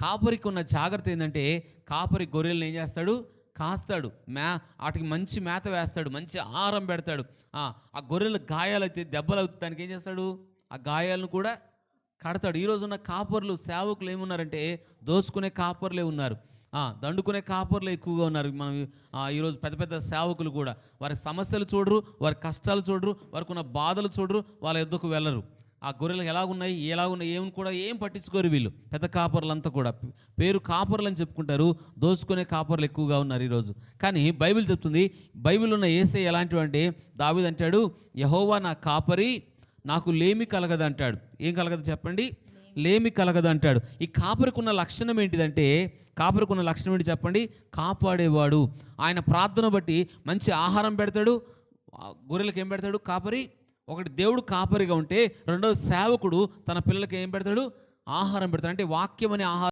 కాపరికి ఉన్న జాగ్రత్త ఏంటంటే, కాపరి గొర్రెలను ఏం చేస్తాడు? కాస్తాడు. వాటికి మంచి మేత వేస్తాడు, మంచి ఆహారం పెడతాడు. ఆ గొర్రెల గాయాలైతే, దెబ్బలు అవుతాయి, దానికి ఏం చేస్తాడు? ఆ గాయాలను కూడా కడతాడు. ఈరోజున్న కాపర్లు, సేవకులు ఏమున్నారంటే దోచుకునే కాపర్లే ఉన్నారు, దండుకునే కాపర్లు ఎక్కువగా ఉన్నారు. మనం ఈరోజు పెద్ద పెద్ద సేవకులు కూడా వారి సమస్యలు చూడరు, వారి కష్టాలు చూడరు, వారికి ఉన్న బాధలు చూడరు, వాళ్ళ ఎద్దుకు వెళ్ళరు. ఆ గొర్రెలు ఎలాగున్నాయి, ఏమి కూడా ఏం పట్టించుకోరు వీళ్ళు. పెద్ద కాపర్లంతా కూడా పేరు కాపర్లు అని చెప్పుకుంటారు, దోచుకునే కాపర్లు ఎక్కువగా ఉన్నారు ఈరోజు. కానీ బైబిల్ చెప్తుంది, బైబిల్ ఉన్న యేసయ్య ఎలాంటివి అంటే, దావీదు అంటాడు, యెహోవా నా కాపరి, నాకు లేమి కలగదు అంటాడు. ఏం కలగదు చెప్పండి? లేమి కలగదు అంటాడు. ఈ కాపరికున్న లక్షణం ఏంటిదంటే, కాపరికున్న లక్షణం ఏంటి చెప్పండి? కాపాడేవాడు. ఆయన ప్రార్థన బట్టి మంచి ఆహారం పెడతాడు. గొర్రెలకు ఏం పెడతాడు కాపరి? ఒకటి దేవుడు కాపరిగా ఉంటే, రెండోది సేవకుడు తన పిల్లలకి ఏం పెడతాడు? ఆహారం పెడతాడు. అంటే వాక్యం అనే ఆహారం